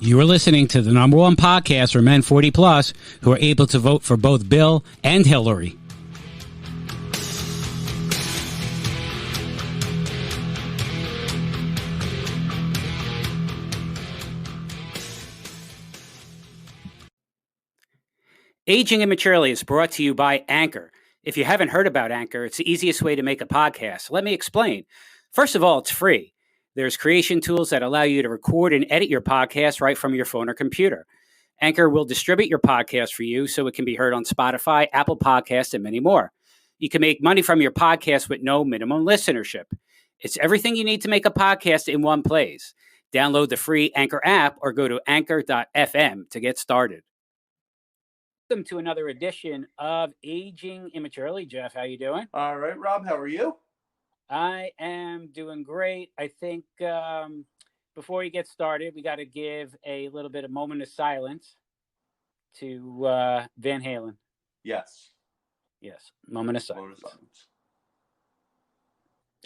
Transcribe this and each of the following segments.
You are listening to the number one podcast for men 40 plus who are able to vote for both Bill and Hillary. Aging Immaturely is brought to you by Anchor. If you haven't heard about Anchor, it's the easiest way to make a podcast. Let me explain. First of all, it's free. There's creation tools that allow you to record and edit your podcast right from your phone or computer. Anchor will distribute your podcast for you so it can be heard on Spotify, Apple Podcasts, and many more. You can make money from your podcast with no minimum listenership. It's everything you need to make a podcast in one place. Download the free Anchor app or go to anchor.fm to get started. Welcome to another edition of Aging Immaturely. Jeff, how you doing? All right, Rob, how are you? I am doing great. I think before we get started, we got to give a little bit of moment of silence to Van Halen. Yes. Yes, moment of silence. Moment of silence.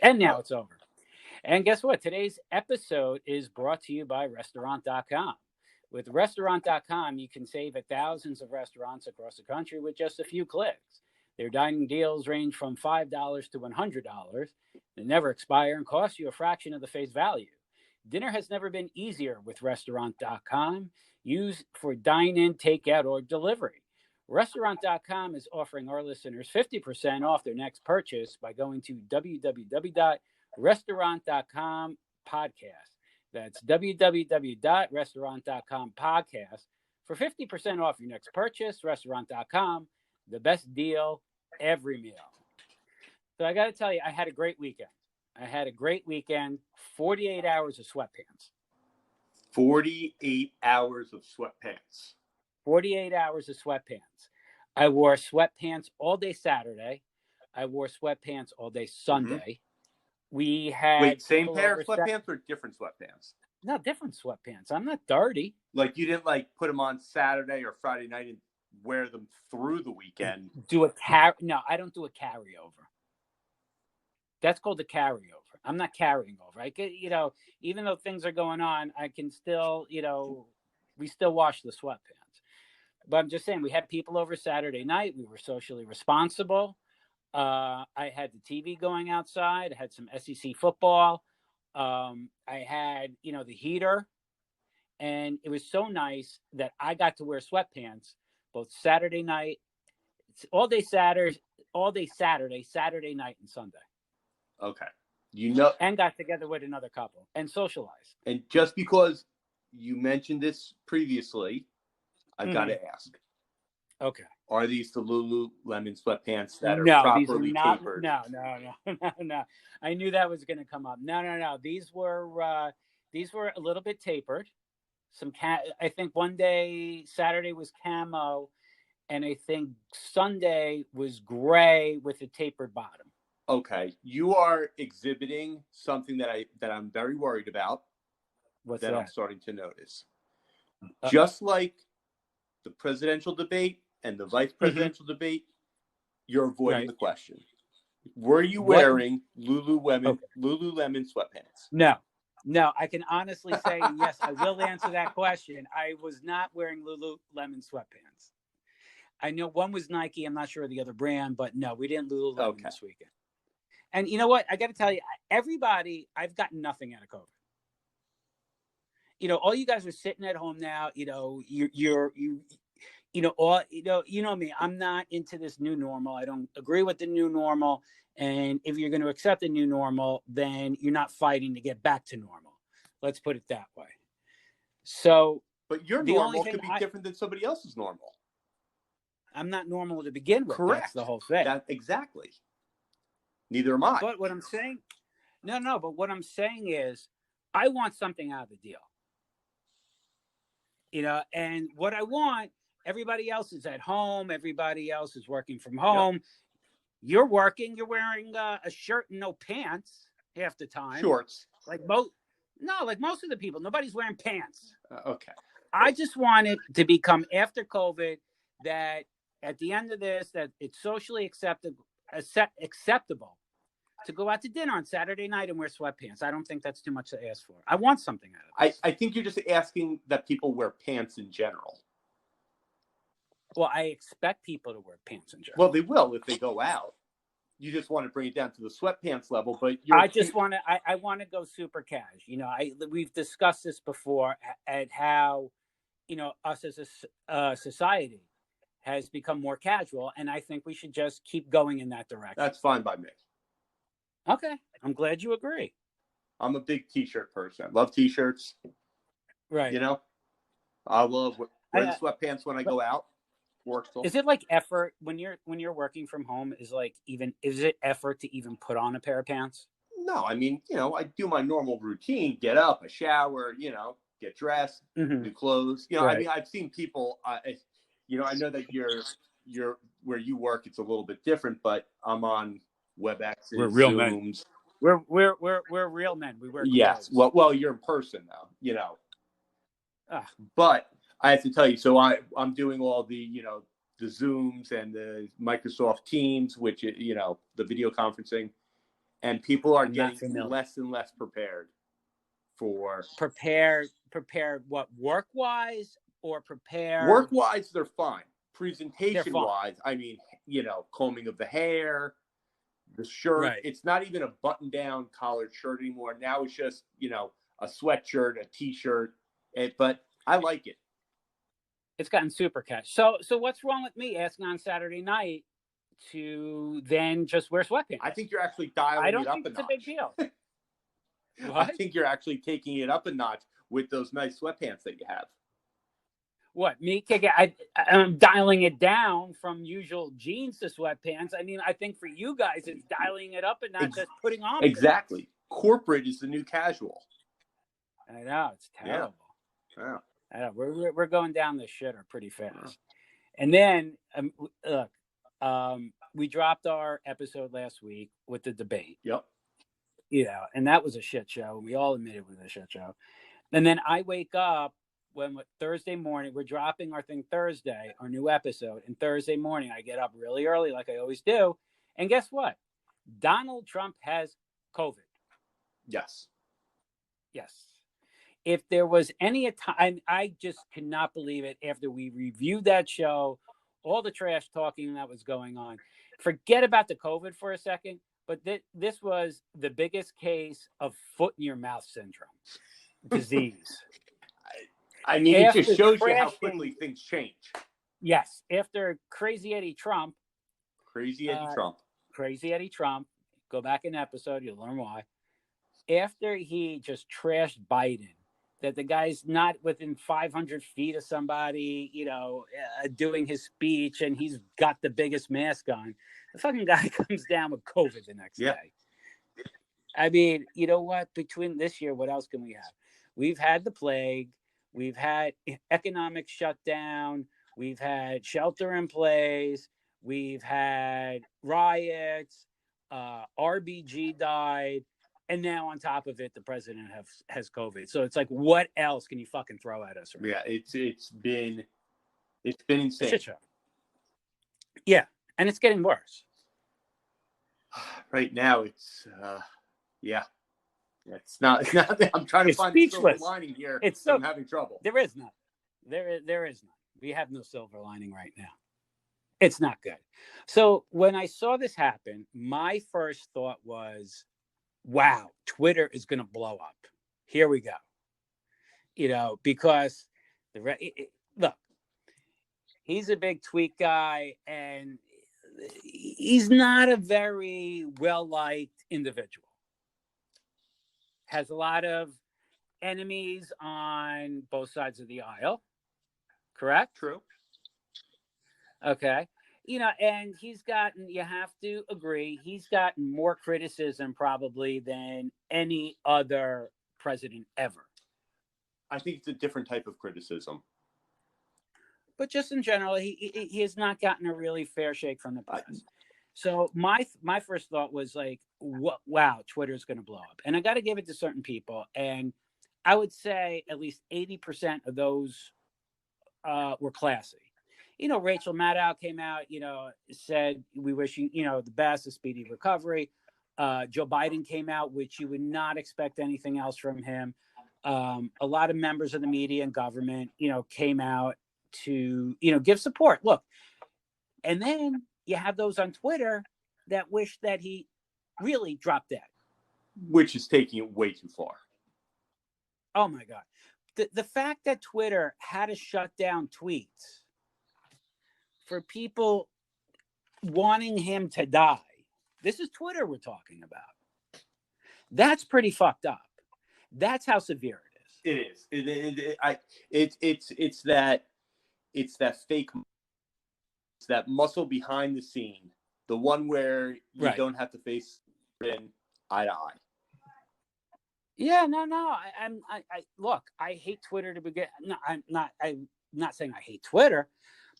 And now it's over. And guess what? Today's episode is brought to you by Restaurant.com. With Restaurant.com, you can save at thousands of restaurants across the country with just a few clicks. Their dining deals range from $5 to $100. They never expire and cost you a fraction of the face value. Dinner has never been easier with Restaurant.com. Use for dine-in, takeout, or delivery. Restaurant.com is offering our listeners 50% off their next purchase by going to www.restaurant.com podcast. That's www.restaurant.com podcast for 50% off your next purchase. Restaurant.com, the best deal every meal. So I got to tell you, I had a great weekend. 48 hours of sweatpants. 48 hours of sweatpants. 48 hours of sweatpants. I wore sweatpants all day Saturday. I wore sweatpants all day Sunday. We had same pair of sweatpants or different sweatpants? No, different sweatpants. I'm not dirty. Like you didn't put them on Saturday or Friday night and wear them through the weekend. No, I don't do a carryover. That's called a carryover. I'm not carrying over. I get, even though things are going on, I can still, we still wash the sweatpants. But I'm just saying, we had people over Saturday night. We were socially responsible. I had the TV going outside. I had some SEC football. I had, the heater. And it was so nice that I got to wear sweatpants both Saturday night, Saturday night, and Sunday. Okay. And got together with another couple and socialized. And just because you mentioned this previously, I've got to ask. Okay. Are these the Lululemon sweatpants that are properly tapered? No. I knew that was going to come up. No. These were a little bit tapered. I think one day Saturday was camo, and I think Sunday was gray with a tapered bottom. Okay, you are exhibiting something that I'm very worried about. What's that? That I'm starting to notice. Just like the presidential debate and the vice presidential debate, you're avoiding the question. Were you wearing Lululemon sweatpants? No, I can honestly say yes, I will answer that question. I was not wearing Lululemon sweatpants. I know one was Nike. I'm not sure of the other brand, but no, we didn't Lululemon this weekend. And you know what? I got to tell you, everybody, I've gotten nothing out of COVID. All you guys are sitting at home now. You know me. I'm not into this new normal. I don't agree with the new normal. And if you're going to accept the new normal, then you're not fighting to get back to normal. Let's put it that way. So, but your normal could be different than somebody else's normal. I'm not normal to begin with. Correct. That's the whole thing. Exactly. Neither am I. But what I'm saying, but what I'm saying is, I want something out of the deal. And what I want, everybody else is at home. Everybody else is working from home. Yep. You're working. You're wearing a shirt and no pants half the time. Shorts. Like most of the people. Nobody's wearing pants. Okay. I just want it to become after COVID that at the end of this, that it's socially acceptable to go out to dinner on Saturday night and wear sweatpants. I don't think that's too much to ask for. I want something out of this. I think you're just asking that people wear pants in general. Well, I expect people to wear pants in general. Well, they will if they go out. You just want to bring it down to the sweatpants level, but I want to go super cash. We've discussed this before at how, us as a society has become more casual, and I think we should just keep going in that direction. That's fine by me. Okay, I'm glad you agree. I'm a big t-shirt person. I love t-shirts. Right. I love wearing sweatpants when I go out. Is it like effort when you're working from home? Is it effort to even put on a pair of pants? No, I mean, I do my normal routine: get up, a shower, get dressed, new clothes. Right. I mean, I've seen people. I know that you're where you work. It's a little bit different, but I'm on WebEx. We're real Zooms. Men. We're real men. We wear clothes. Yes. Well, you're in person though. But I have to tell you, so I'm doing all the the Zooms and the Microsoft Teams, which the video conferencing, and people are getting less and less prepared for prepared what, work wise or prepared? Work wise, they're fine. Presentation wise, I mean, combing of the hair, the shirt. Right. It's not even a button down collared shirt anymore. Now it's just a sweatshirt, a t-shirt. But I like it. It's gotten super cash. So what's wrong with me asking on Saturday night to then just wear sweatpants? I think you're actually dialing it up a notch. I don't think it's a big deal. I think you're actually taking it up a notch with those nice sweatpants that you have. What, me? I'm dialing it down from usual jeans to sweatpants. I mean, I think for you guys, it's dialing it up and not just putting on. Exactly. Pants. Corporate is the new casual. I know, it's terrible. Yeah. I know, we're going down the shitter pretty fast. And then, we dropped our episode last week with the debate. Yep. And that was a shit show. We all admitted it was a shit show. And then I wake up Thursday morning, we're dropping our thing Thursday, our new episode. And Thursday morning, I get up really early like I always do. And guess what? Donald Trump has COVID. Yes. If there was any time, I just cannot believe it after we reviewed that show, all the trash talking that was going on. Forget about the COVID for a second, but this was the biggest case of foot in your mouth syndrome disease. I mean, it just shows you how quickly things change. Yes. After Crazy Eddie Trump. Crazy Eddie Trump. Go back in the episode. You'll learn why. After he just trashed Biden, that the guy's not within 500 feet of somebody, doing his speech, and he's got the biggest mask on. The fucking guy comes down with COVID the next day. I mean, you know what? Between this year, what else can we have? We've had the plague. We've had economic shutdown. We've had shelter in place. We've had riots. RBG died. And now on top of it, the president has COVID. So it's like, what else can you fucking throw at us? Right? Yeah, it's been insane. Shit show. Yeah, and it's getting worse. Right now, it's It's not. I'm trying to find the silver lining here. I'm having trouble. There is none. There is none. We have no silver lining right now. It's not good. So when I saw this happen, my first thought was, wow, Twitter is going to blow up. Here we go. Because look, he's a big tweet guy, and he's not a very well-liked individual. Has a lot of enemies on both sides of the aisle. Correct? True. Okay. And you have to agree, he's gotten more criticism probably than any other president ever. I think it's a different type of criticism. But just in general, he has not gotten a really fair shake from the press. So my first thought was like, wow, Twitter's going to blow up. And I got to give it to certain people. And I would say at least 80% of those were classy. Rachel Maddow came out, said, we wish you, the best, a speedy recovery. Joe Biden came out, which you would not expect anything else from him. A lot of members of the media and government, came out to, give support. Look, and then you have those on Twitter that wish that he really dropped dead. Which is taking it way too far. Oh, my God. The fact that Twitter had to shut down tweets for people wanting him to die. This is Twitter we're talking about. That's pretty fucked up. That's how severe it is. It's that fake. It's that muscle behind the scene, the one where you don't have to face in eye to eye. Yeah, no. I look. I hate Twitter to begin. No, I'm not saying I hate Twitter,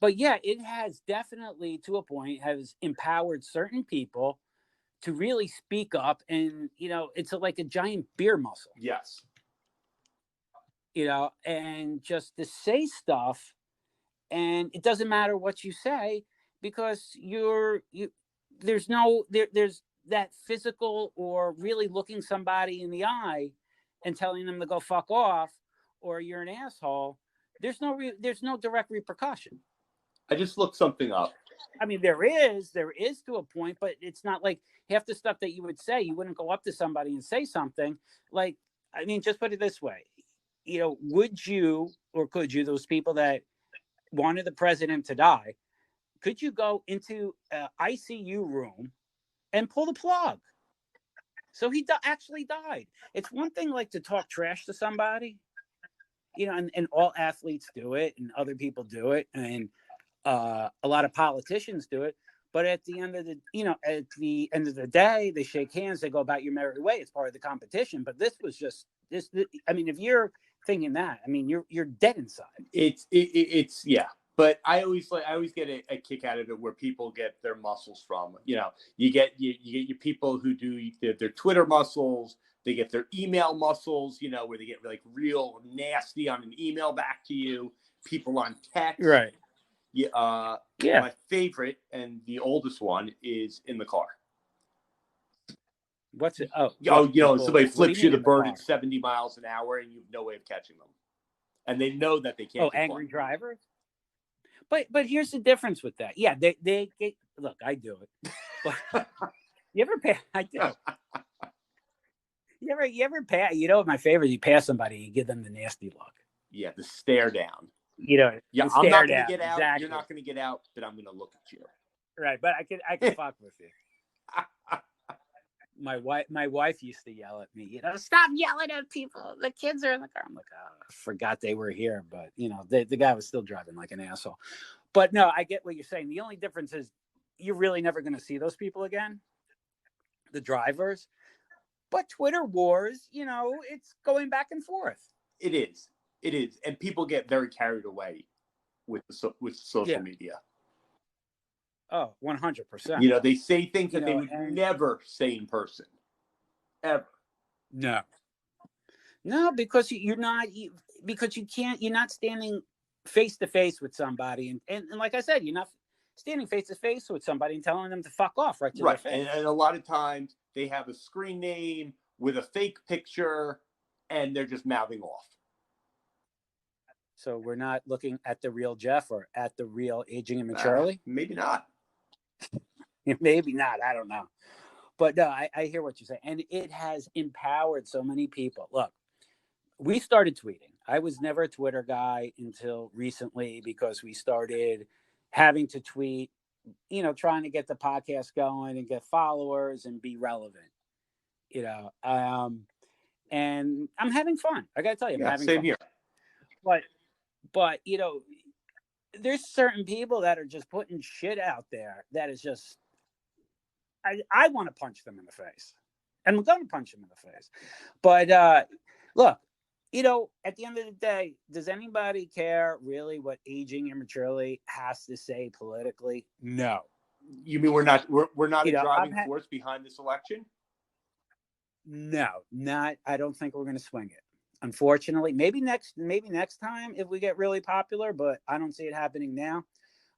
but yeah, it has definitely, to a point, has empowered certain people to really speak up, and it's like a giant beer muscle. Yes. And just to say stuff, and it doesn't matter what you say because there's that physical or really looking somebody in the eye and telling them to go fuck off or you're an asshole. There's no direct repercussion. I just looked something up. I mean, there is to a point, but it's not like half the stuff that you would say. You wouldn't go up to somebody and say something like, I mean, just put it this way. Would you, or could you, those people that wanted the president to die, could you go into an ICU room and pull the plug? So he actually died. It's one thing like to talk trash to somebody, and all athletes do it and other people do it. And a lot of politicians do it. But at the end of the day, they shake hands, they go about your merry way. It's part of the competition. But this was just this. I mean, if you're thinking that, I mean, you're dead inside. It's yeah. But I always get a kick out of it where people get their muscles from. You get your people who do their Twitter muscles. They get their email muscles. Where they get like real nasty on an email back to you. People on text. Right. Yeah. My favorite and the oldest one is in the car. What's it? Somebody flips you the bird at 70 miles an hour and you have no way of catching them, and they know that they can't. Oh, angry drivers. But here's the difference with that. Yeah, they get, look. I do it. But you ever pass? I do. You ever pass? My favorite. You pass somebody, you give them the nasty look. Yeah, the stare down. Yeah, I'm not going to get out. Exactly. You're not going to get out, but I'm going to look at you. Right, but I can fuck with you. My wife used to yell at me, stop yelling at people. The kids are in the car. I'm like, oh, I forgot they were here. But, the guy was still driving like an asshole. But no, I get what you're saying. The only difference is you're really never going to see those people again, the drivers. But Twitter wars, it's going back and forth. It is. And people get very carried away with social media. Oh, 100%. They say things that they would never say in person, ever. No, because you're not standing face to face with somebody, and like I said, you're not standing face to face with somebody and telling them to fuck off right to their face. And a lot of times they have a screen name with a fake picture, and they're just mouthing off. So we're not looking at the real Jeff or at the real Aging Immaturely? Maybe not. Maybe not. I don't know. But no, I hear what you're saying. And it has empowered so many people. Look, we started tweeting. I was never a Twitter guy until recently because we started having to tweet, trying to get the podcast going and get followers and be relevant, and I'm having fun. I got to tell you, I'm having fun. Same here. But there's certain people that are just putting shit out there that is just, I want to punch them in the face. And I'm going to punch them in the face. But look, at the end of the day, does anybody care really what Aging Immaturely has to say politically? No. You mean we're not a driving force behind this election? No, I don't think we're going to swing it. Unfortunately, maybe next time if we get really popular, but I don't see it happening now.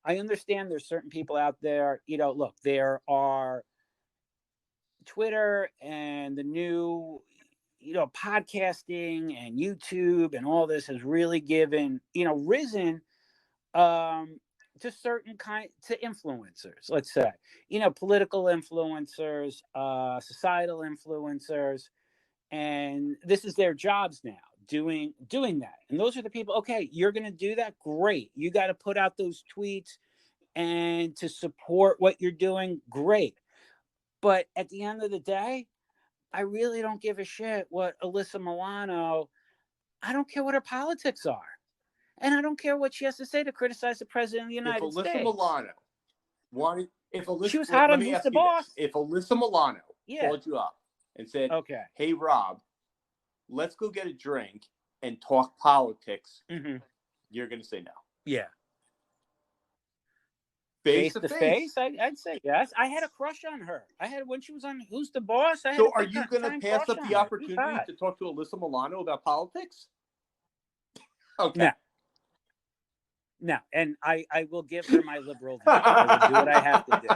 I understand there's certain people out there, look, there are Twitter and the new, podcasting and YouTube and all this has really given, risen to certain to influencers, let's say, political influencers, societal influencers, and this is their jobs now, doing that. And those are the people. Okay, you're going to do that. Great. You got to put out those tweets and to support what you're doing. Great. But at the end of the day, I really don't give a shit what Alyssa Milano. I don't care what her politics are. And I don't care what she has to say to criticize the president of the United States. If Alyssa Milano wanted, she was hot on Who's the Boss. If Alyssa Milano called you up and said, okay, hey, Rob, let's go get a drink and talk politics, you're going to say no. Yeah. Face to face? I'd say yes. I had a crush on her. I had when she was on Who's the Boss. So are you going to pass up the opportunity to talk to Alyssa Milano about politics? Okay. No, and I will give her my liberal view. I will do what I have to do.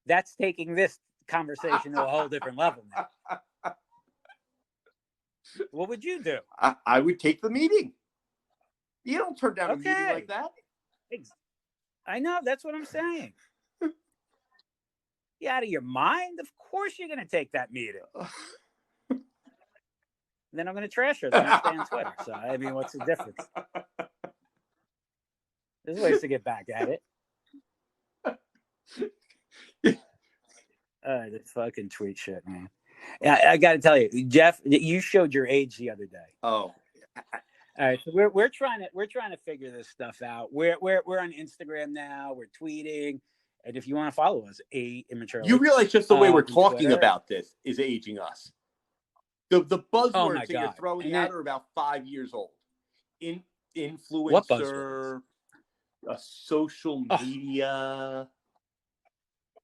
That's taking this conversation to a whole different level now. What would you do? I would take the meeting. You don't turn down a meeting like that. I know. That's what I'm saying. You out of your mind? Of course you're going to take that meeting. Then I'm going to trash her the next day on Twitter. So, I mean, what's the difference? There's ways to get back at it. This fucking tweet shit, man. Yeah, I got to tell you, Jeff, you showed your age the other day. Oh. All right, so we're trying to figure this stuff out. We're on Instagram now. We're tweeting, and if you want to follow us, immaturely. You realize just the way we're talking Twitter about this is aging us. The buzzwords that you're throwing out are about 5 years old. Influencer, social media.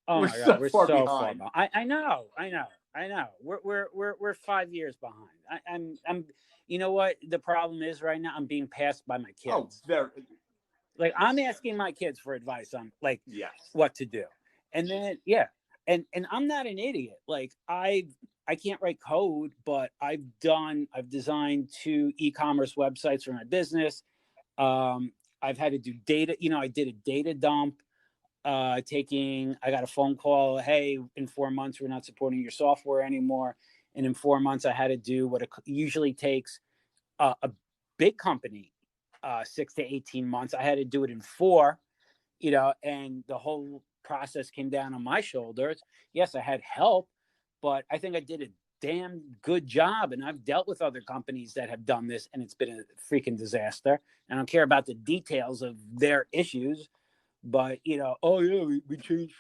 Oh my God, we're so far behind. I know. We're 5 years behind. I'm. You know what the problem is right now? I'm being passed by my kids. Oh, very. Like I'm asking my kids for advice on what to do, and then and I'm not an idiot. Like I can't write code, but I've designed 2 e-commerce websites for my business. I've had to do data. I did a data dump. I got a phone call. Hey, in 4 months, we're not supporting your software anymore. And in 4 months, I had to do what it usually takes a big company 6 to 18 months. I had to do it in 4, and the whole process came down on my shoulders. Yes, I had help, but I think I did a damn good job. And I've dealt with other companies that have done this, and it's been a freaking disaster. I don't care about the details of their issues, but, we changed,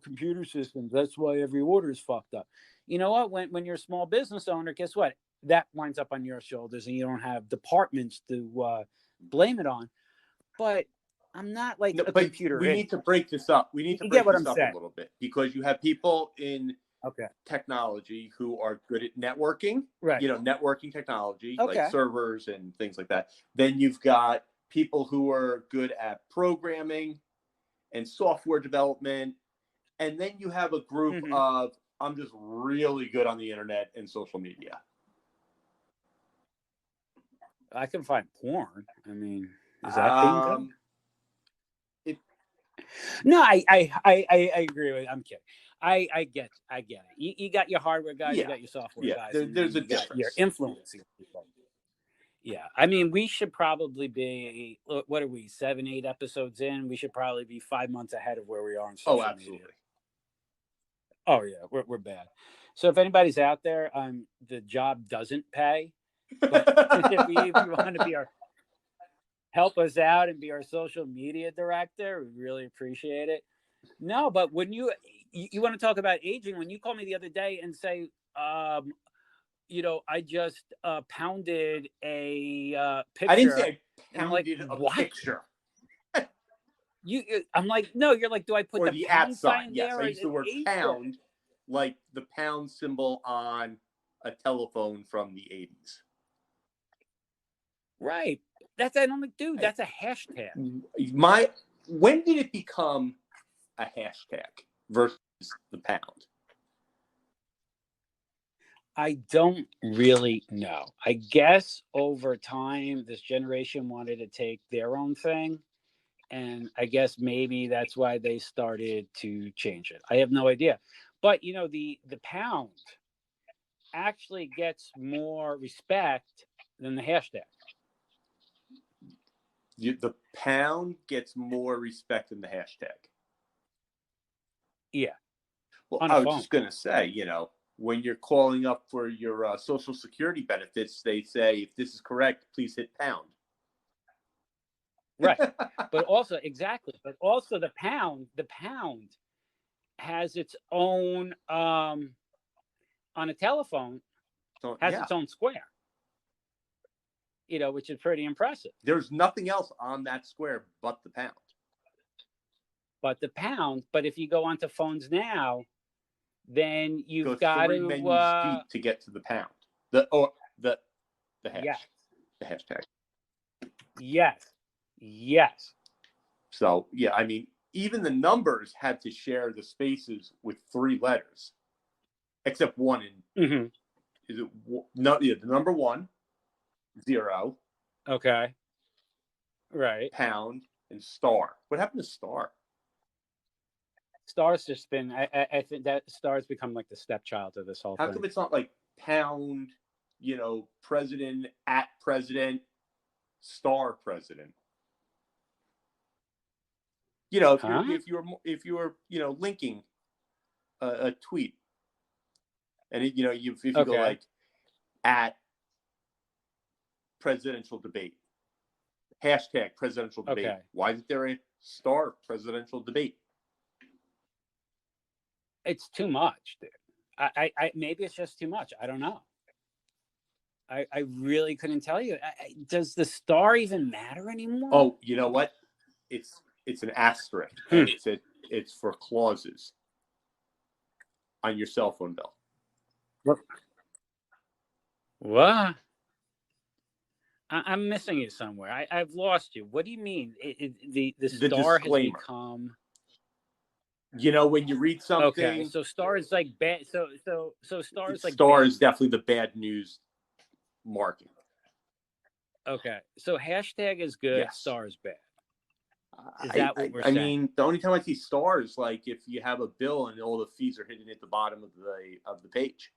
computer systems. That's why every order is fucked up. You know what? When you're a small business owner, guess what? That winds up on your shoulders, and you don't have departments to blame it on. But I'm not like a computer. We need to break this up. We need to break this up a little bit because you have people in technology who are good at networking, right? Networking technology, like servers and things like that. Then you've got people who are good at programming and software development. And then you have a group of, I'm just really good on the internet and social media. I can find porn. I mean, is that being done? No, I agree with you. I'm kidding. I get it. You got your hardware guys, you got your software guys. There's a difference. You're influencing people. Yeah, I mean, we should probably be, what are we, 7, 8 episodes in? We should probably be 5 months ahead of where we are on social media. Oh, yeah, we're bad. So if anybody's out there, the job doesn't pay. But if you want to help us out and be our social media director, we really appreciate it. No, but when you want to talk about aging, when you call me the other day and say, I just pounded a picture. I didn't say I pounded a picture. I'm like, no, you're like, do I put the pound sign? Yes, there? I used the word pound, like the pound symbol on a telephone from the 80s. Right. I'm like, dude, that's a hashtag. When did it become a hashtag versus the pound? I don't really know. I guess over time, this generation wanted to take their own thing. And I guess maybe that's why they started to change it. I have no idea. But, the pound actually gets more respect than the hashtag. The pound gets more respect than the hashtag. Yeah. Well, I was just going to say, when you're calling up for your Social Security benefits, they say, if this is correct, please hit pound. Right. But also, exactly. But also the pound has its own, on a telephone, its own square, which is pretty impressive. There's nothing else on that square but the pound. But if you go onto phones now, then you've got 3 menus deep to get to the pound. The hash. Yes. The hashtag. Yes. So, yeah, I mean, even the numbers had to share the spaces with 3 letters, except one in. Is it the number 1, 0? Okay. Right. Pound and star. What happened to star? Star's just been. I think that star's become like the stepchild of this whole thing. How come it's not like pound? President at president, star president. If you were linking a tweet, and if you go like at presidential debate, hashtag presidential debate. Okay. Why isn't there a star presidential debate? It's too much, dude. I maybe it's just too much. I don't know. I really couldn't tell you. Does the star even matter anymore? Oh, you know what? It's an asterisk. And it's for clauses on your cell phone bill. What? I'm missing you somewhere. I've lost you. What do you mean? The star has become. When you read something. Okay, so star is like bad. So star is like. Star is definitely the bad news marking. Okay, so hashtag is good. Yes. Star is bad. Is that what we're saying? I mean, the only time I see stars, like if you have a bill and all the fees are hidden at the bottom of the page.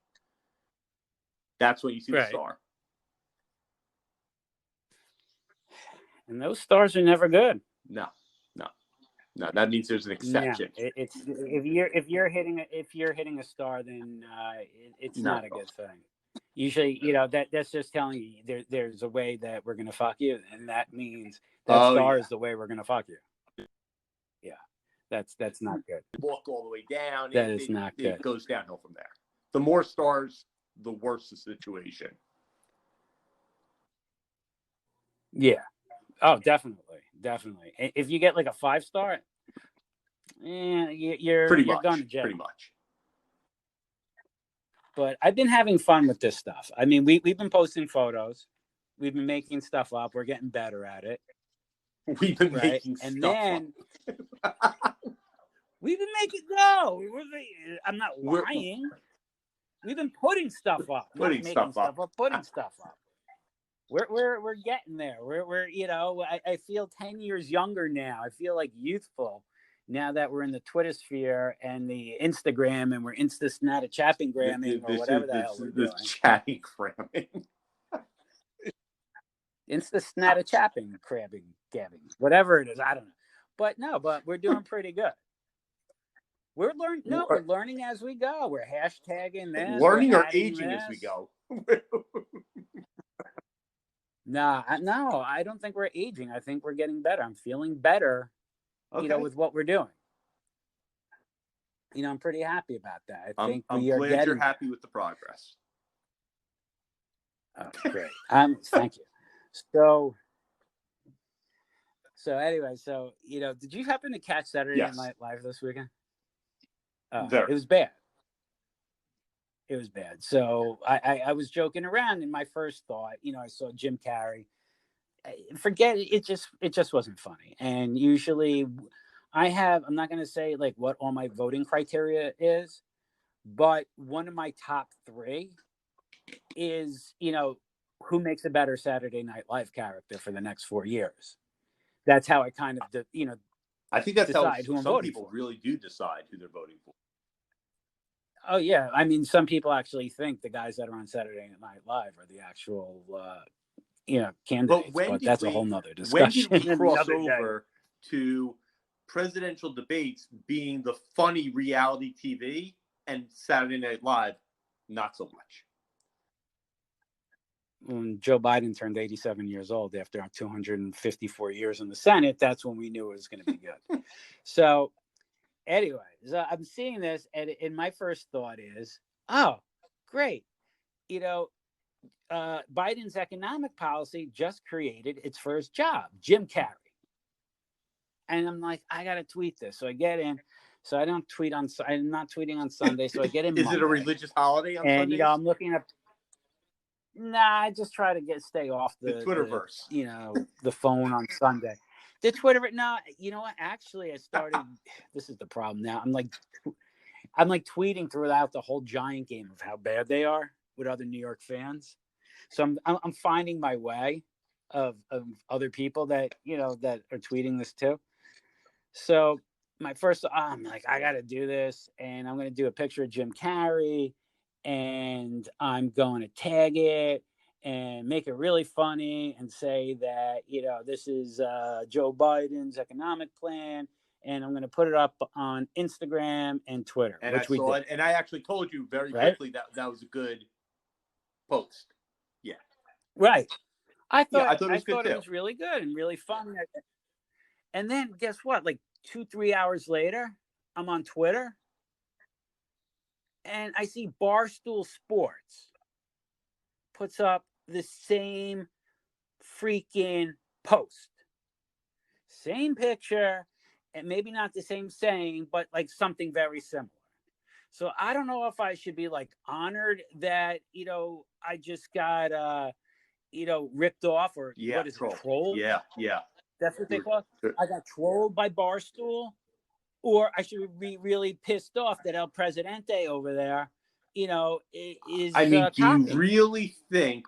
That's when you see the star. And those stars are never good. No. That means there's an exception. No, it's if you're hitting a star, then it's not a good thing. Usually, that's just telling you there's a way that we're gonna fuck you, and that means that star is the way we're gonna fuck you. Yeah, that's not good. Walk all the way down. That is not good. It goes downhill from there. The more stars, the worse the situation. Yeah. Oh, definitely. If you get like a 5-star, you're going to jail. Pretty much. But I've been having fun with this stuff. I mean, we've been posting photos. We've been making stuff up. We're getting better at it. We've been making stuff up. We've been making I'm not lying. We've been putting stuff up. Putting stuff up. We're getting there. We're I feel 10 years younger now. I feel like youthful now that we're in the Twitter sphere and the Instagram, and we're chapping gramming or whatever the hell we're doing. Chatting gramming. Chapping, crabbing, gabbing, whatever it is. I don't know. But we're doing pretty good. We're learning as we go. We're hashtagging this. Learning or aging as we go. No, I don't think we're aging. I think we're getting better. I'm feeling better, with what we're doing. I'm pretty happy about that. I'm glad you're happy with the progress. Oh, great. Thank you. So anyway, did you happen to catch Saturday Night Live this weekend? It was bad. It was bad. So I was joking around, and my first thought, I saw Jim Carrey. Forget it. It just wasn't funny. And usually I'm not going to say like what all my voting criteria is, but one of my top three is, who makes a better Saturday Night Live character for the next 4 years. That's how I kind of, I think that's decide how who I'm some voting people for. really do decide who they're voting for. Oh yeah, I mean, some people actually think the guys that are on Saturday Night Live are the actual, candidates. But that's a whole nother discussion. When did we cross over to presidential debates being the funny reality TV and Saturday Night Live not so much? When Joe Biden turned 87 years old after 254 years in the Senate, that's when we knew it was going to be good. So anyway, so I'm seeing this, and my first thought is, oh, great. Biden's economic policy just created its first job, Jim Carrey. And I'm like, I got to tweet this. So I get in. So I'm not tweeting on Sunday. So I get in Is Monday. It a religious holiday on Sundays? And, I'm looking up. Nah, I just try to stay off the Twitterverse. The phone on Sunday. The Twitter. No, you know what? Actually, I started. This is the problem now. I'm like tweeting throughout the whole Giant game of how bad they are with other New York fans. So I'm finding my way of other people that that are tweeting this too. So my first, I'm like, I got to do this, and I'm going to do a picture of Jim Carrey, and I'm going to tag it and make it really funny and say that this is Joe Biden's economic plan, and I'm going to put it up on Instagram and Twitter, and which we did. it, and I actually told you very quickly that was a good post. Yeah, right. I thought it was really good and really fun. And then guess what? Like 2-3 hours later, I'm on Twitter and I see Barstool Sports puts up the same freaking post. Same picture, and maybe not the same saying, but like something very similar. So I don't know if I should be like honored that, I just got ripped off, or what is it, trolled? Yeah. That's what they call it. I got trolled by Barstool, or I should be really pissed off that El Presidente over there, is. I mean, do you really think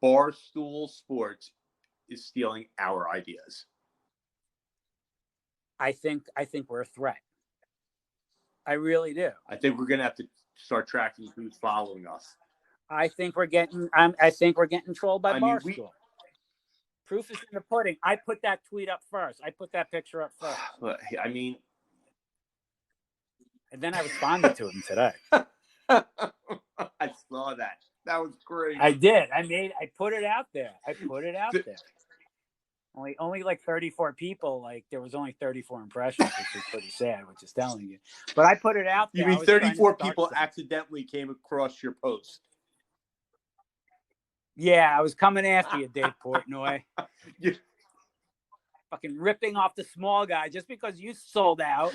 Barstool Sports is stealing our ideas? I think we're a threat. I really do. I think we're gonna have to start tracking who's following us. I think we're getting trolled by Barstool. Proof is in the pudding. I put that tweet up first. I put that picture up first. I mean, and then I responded to him today. I saw that. That was great. I did. I put it out there. Only like 34 people. Like there was only 34 impressions, which is pretty sad, which is telling you. But I put it out there. You mean 34 people accidentally came across your post? Yeah, I was coming after you, Dave Portnoy. Fucking ripping off the small guy just because you sold out.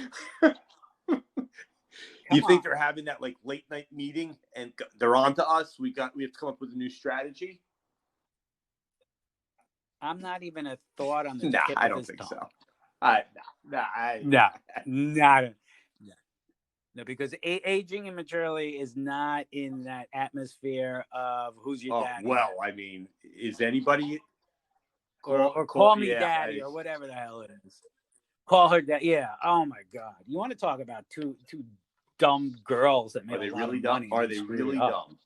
You think they're having that like late night meeting and they're on to us? We have to come up with a new strategy. I'm not even a thought on the tip I of don't his think tongue. So. No, because aging immaturely is not in that atmosphere of who's your daddy. Well, I mean, is anybody or call me daddy or whatever the hell it is? Call her dad. Yeah. Oh my God. You want to talk about two dumb girls that make a lot of money? Are they really dumb?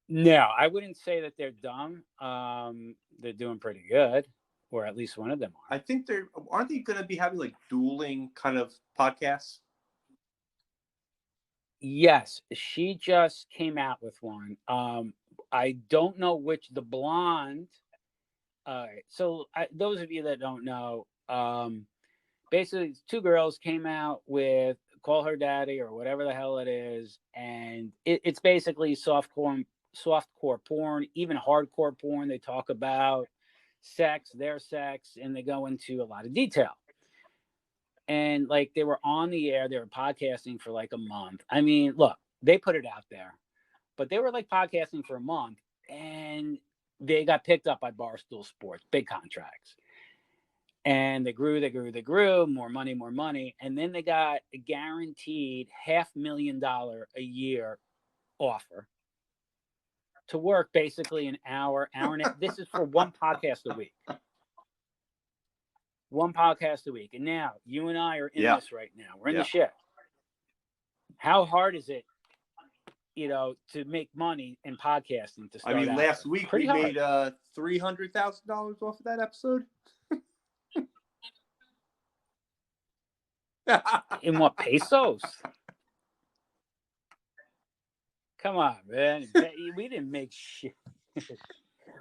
No, I wouldn't say that they're dumb. They're doing pretty good, or at least one of them are. I think aren't they going to be having like dueling kind of podcasts? Yes, she just came out with one. I don't know which, the blonde. So those of you that don't know, basically two girls came out with Call Her Daddy or whatever the hell it is, and it's basically softcore porn, even hardcore porn. They talk about their sex, and they go into a lot of detail. And like they were on the air, they were podcasting for like a month. I mean, look, they put it out there, but they were like podcasting for a month, and they got picked up by Barstool Sports, big contracts. And they grew, more money. And then they got a guaranteed $500,000 a year offer to work basically an hour and a half. This is for one podcast a week. One podcast a week. And now you and I are in this right now. We're in the shit. How hard is it, to make money in podcasting to start out? Last week we made $300,000 off of that episode. In what, pesos? Come on, man. We didn't make shit.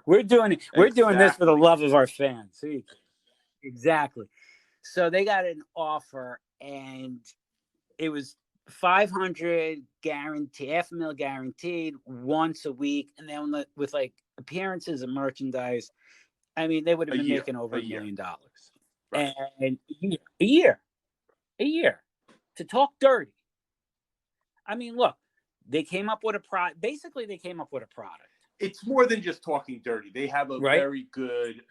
We're doing this for the love of our fans. Exactly. So they got an offer, and it was 500 guaranteed, $500,000 guaranteed once a week, and then with like appearances and merchandise, they would have been making over $1 million. Right. And a year to talk dirty. Look, they came up with a product. Basically, they came up with a product. It's more than just talking dirty. They have a very good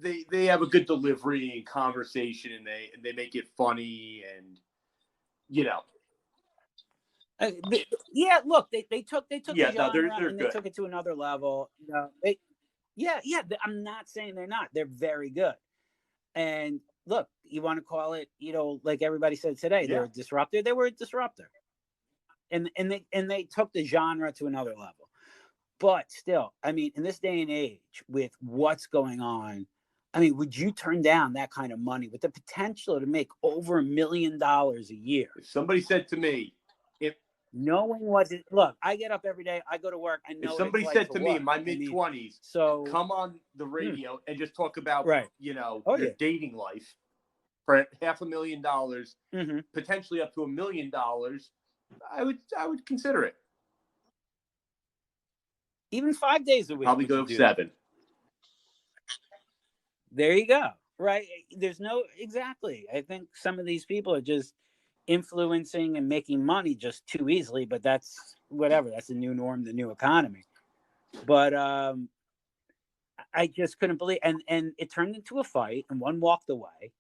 they have a good delivery and conversation, and they make it funny, and look, they took the genre and they took it to another level. I'm not saying they're not. They're very good. And look, you want to call it, like everybody said today, they're a disruptor. They were a disruptor. And they took the genre to another level. But still, in this day and age, with what's going on, would you turn down that kind of money with the potential to make over $1 million a year? If somebody said to me, knowing look, I get up every day, I go to work, I know. If somebody said to me in my mid-20s, so come on the radio and just talk about, your dating life for $500,000, potentially up to $1 million, I would consider it. Even 5 days a week. Probably go 7. There you go. Right. There's exactly. I think some of these people are just influencing and making money just too easily, but that's whatever. That's the new norm, the new economy. But I just couldn't believe, and it turned into a fight, and one walked away.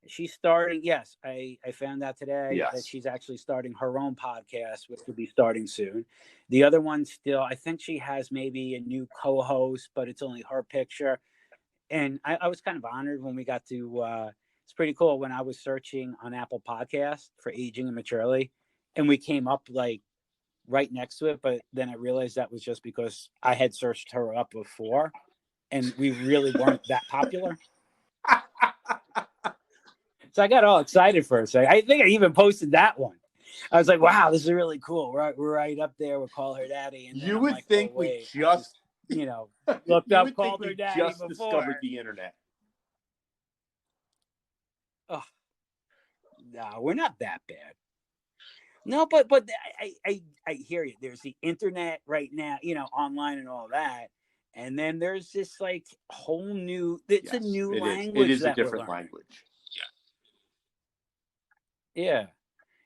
She's starting. Yes, I found out today that she's actually starting her own podcast, which will be starting soon. The other one still, I think she has maybe a new co-host, but it's only her picture. And I was kind of honored when we got to. It's pretty cool when I was searching on Apple Podcasts for Aging and Maturely, and we came up like right next to it. But then I realized that was just because I had searched her up before, and we really weren't that popular. So I got all excited for a second. I think I even posted that one. I was like, "Wow, this is really cool. We're right up there with Call Her Daddy." And you would think we just looked up Call Her Daddy just before. Discovered the internet. Oh, no, we're not that bad. No, but I hear you. There's the internet right now, online and all that, and then there's this like whole new. It's a new language. It is a different language. Yeah.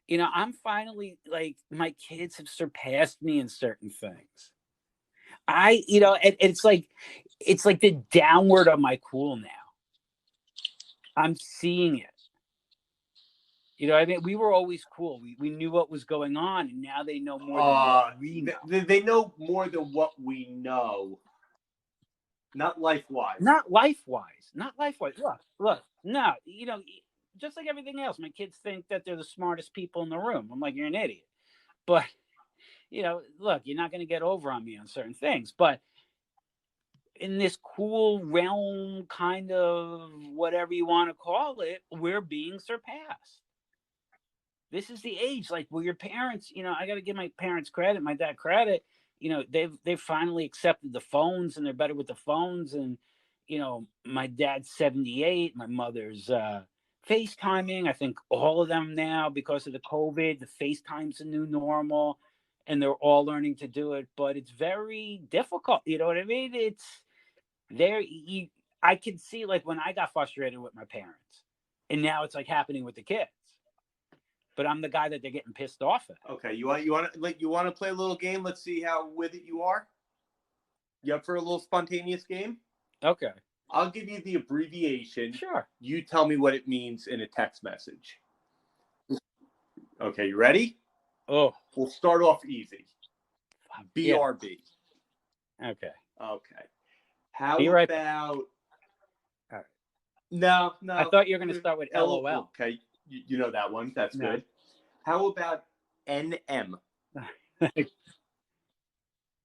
I'm finally like, my kids have surpassed me in certain things. It's like the downward of my cool now. I'm seeing it. We were always cool. We knew what was going on, and now they know more than what we know. They know more than what we know. Not life-wise. Not life-wise. Look. No, just like everything else, my kids think that they're the smartest people in the room. I'm like, you're an idiot. But, look, you're not going to get over on me on certain things. But in this cool realm, kind of whatever you want to call it, we're being surpassed. This is the age, like, well, your parents, I got to give my parents credit, my dad credit. They've finally accepted the phones, and they're better with the phones. And, my dad's 78, my mother's FaceTiming. I think all of them now, because of the COVID, the FaceTime's a new normal, and they're all learning to do it. But it's very difficult. You know what I mean? It's there. I can see, like, when I got frustrated with my parents, and now it's like happening with the kids. But I'm the guy that they're getting pissed off at. Okay, you want to play a little game? Let's see how with it you are. You up for a little spontaneous game? Okay. I'll give you the abbreviation. Sure. You tell me what it means in a text message. Okay, you ready? Oh. We'll start off easy. BRB. Yeah. Okay. How right about... Right. No. I thought you were going to start with LOL. Okay, you know that one. That's good. How about NM?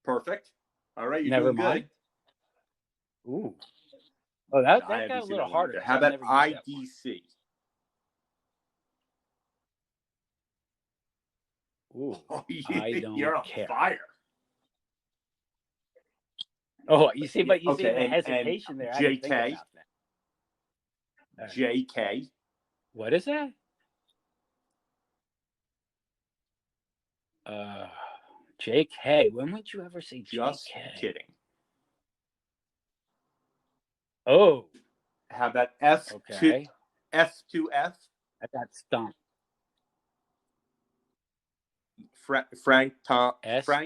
Perfect. All right, you're Never doing mind. good. Ooh. Oh, that got a little harder. How about IDC? Ooh, you're on care. fire. Oh, you see the hesitation there. I didn't think about that. JK. What is that? JK. When would you ever say JK? Just kidding. Oh. How about F2F? I got stumped. Frank S2F.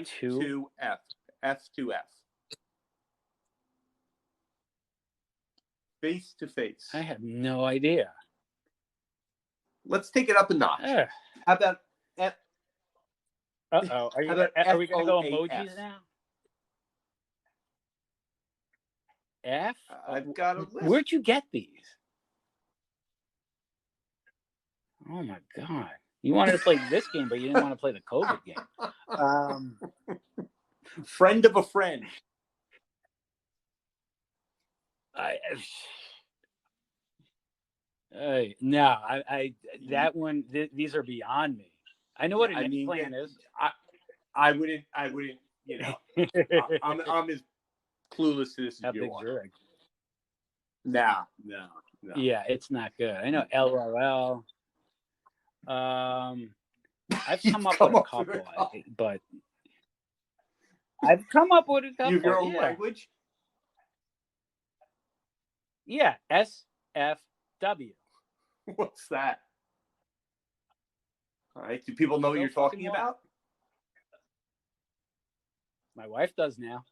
F2F. Face to face. I have no idea. Let's take it up a notch. How about F? Uh-oh. Are we going to go emojis now? F? I've got a list. Where'd you get these? Oh, my God. You wanted to play this game, but you didn't want to play the Coivd game. Friend of a friend. That one, these are beyond me. I know what a next plan is. I wouldn't, you know, I'm as clueless to this as you are. No. Yeah, it's not good. I know LOL. I've come up with a couple, but I've come up with a couple. You have your own language? Yeah, SFW. What's that? All right. Do people know what you're talking about? My wife does now.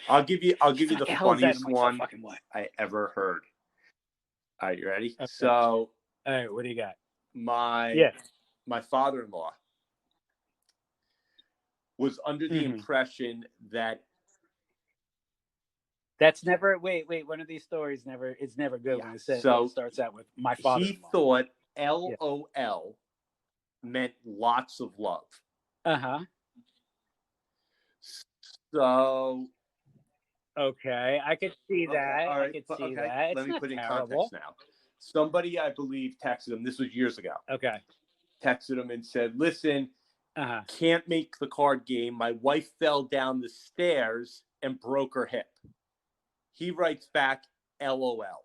I'll give you the funniest one I ever heard. All right, you ready? Okay. So, all right, what do you got? My father-in-law was under the impression that that's never one of these stories it's never good when it starts out with my father-in-law. He thought LOL meant lots of love. So okay, I could see that. All right, I could see that. Let me put it in context now. Somebody, I believe, texted him. This was years ago. Okay. Texted him and said, listen, can't make the card game. My wife fell down the stairs and broke her hip. He writes back, LOL.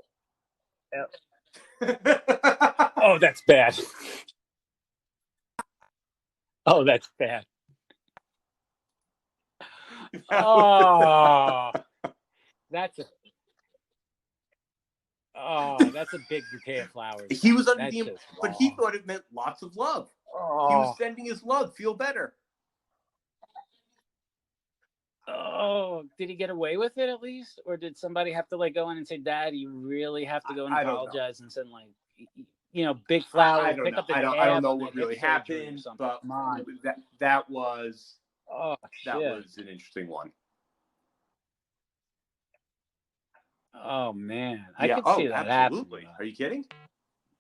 Oh, that's bad. Oh, that's bad. Oh, that's a big bouquet of flowers. He was under but he thought it meant lots of love. He was sending his love. Feel better. Oh, did he get away with it at least, or did somebody have to go in and say, "Dad, you really have to go and apologize and send big flowers"? I don't know what really happened, but that was an interesting one. Oh man, I could see that absolutely. happening. Are you kidding?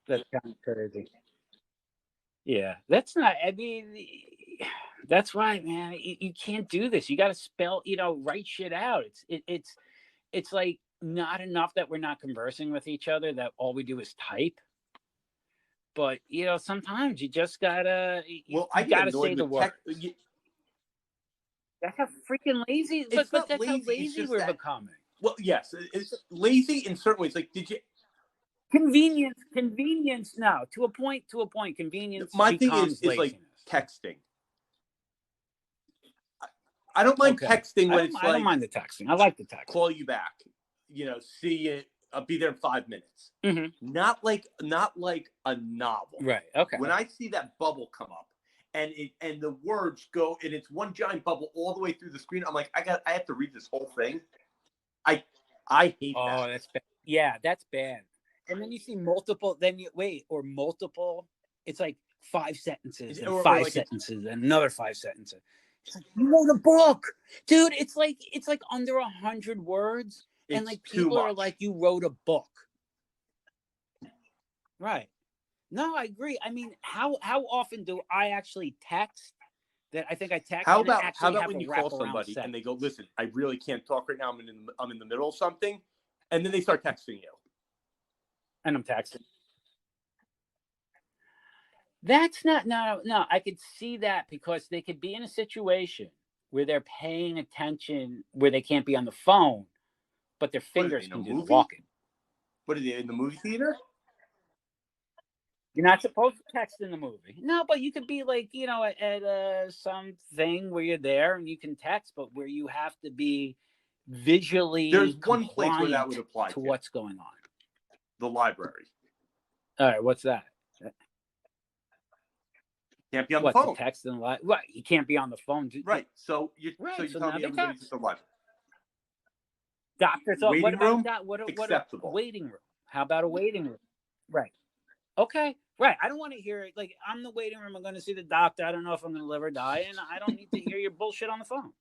That's kind of crazy. Yeah, that's not. I mean, that's right, man. You can't do this. You got to spell, write shit out. It's like not enough that we're not conversing with each other. That all we do is type. But sometimes you just gotta. I gotta say the word. That's how freaking lazy. But that's how lazy we're becoming. Well, yes, it's lazy in certain ways. Like, did you? Convenience. No, to a point. Convenience. My thing is like texting. I don't mind texting when I don't mind the texting. I like the text. Call you back. See you. I'll be there in 5 minutes. Mm-hmm. Not like a novel. Right. Okay. When I see that bubble come up and the words go and it's one giant bubble all the way through the screen, I'm like, I have to read this whole thing. I hate Oh, that. that's bad. Yeah, that's bad. And then you see multiple. Multiple. It's like 5 sentences and Or 5 like sentences and another 5 sentences. It's like, you wrote a book, dude. It's like under 100 words, and it's like too people are much. like, you wrote a book, right? No, I agree. I mean, how often do I actually text? That I think I text. How and I about actually have when a you call wraparound somebody sentence. and they go, "Listen, I really can't talk right now. I'm in the middle of something," and then they start texting you. And I'm texting. That's not no. I could see that because they could be in a situation where they're paying attention, where they can't be on the phone, but their fingers can do the walking. What are they in the movie theater? You're not supposed to text in the movie. No, but you could be like, at something where you're there and you can text, but where you have to be visually There's one place where that would apply to what's going on. The library. All right, what's that? Can't be on the phone. To text in the library? Right, you can't be on the phone. Right. So you tell me everybody's at the library. Doctor's waiting what about room? What Acceptable. Waiting room? How about a waiting room? Right. Okay. Right. I don't want to hear it. Like, I'm the waiting room. I'm going to see the doctor. I don't know if I'm going to live or die, and I don't need to hear your bullshit on the phone.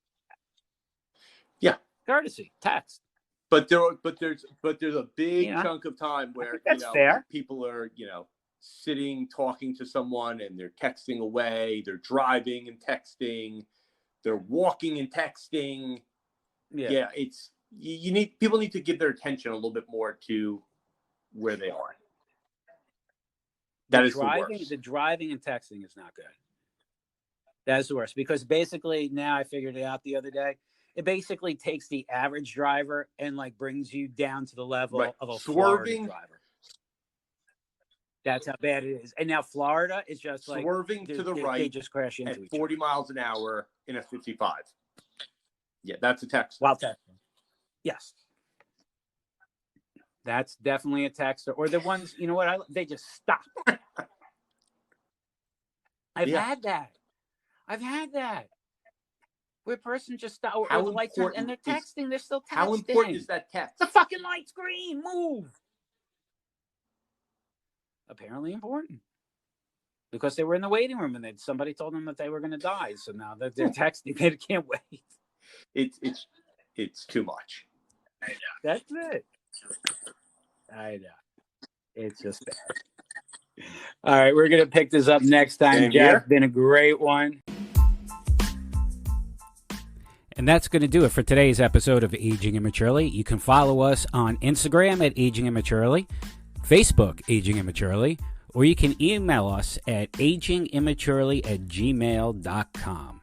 Yeah. Courtesy text. But there's a big chunk of time where fair. People are sitting talking to someone and they're texting away. They're driving and texting. They're walking and texting. Yeah. It's people need to give their attention a little bit more to where they are. That is the worst. The driving and texting is not good. That is the worst because basically now I figured it out the other day. It basically takes the average driver and like brings you down to the level of a Florida driver. That's how bad it is. And now Florida is just like swerving to the right. They just crash into at 40 miles an hour in a 55. Yeah, that's a text. While texting. Yes. That's definitely a texter. Or the ones, they just stop. I've had that. Where a person just stop, or the lights on, and they're texting. They're still texting. How important is that text? The fucking light's green. Move. Apparently important. Because they were in the waiting room and somebody told them that they were going to die. So now that they're texting, they can't wait. It's too much. I know. That's it. I know. It's just bad. All right, we're going to pick this up next time. Jack's been a great one. And that's going to do it for today's episode of Aging Immaturely. You can follow us on Instagram at Aging Immaturely, Facebook Aging Immaturely, or you can email us at agingimmaturely@gmail.com.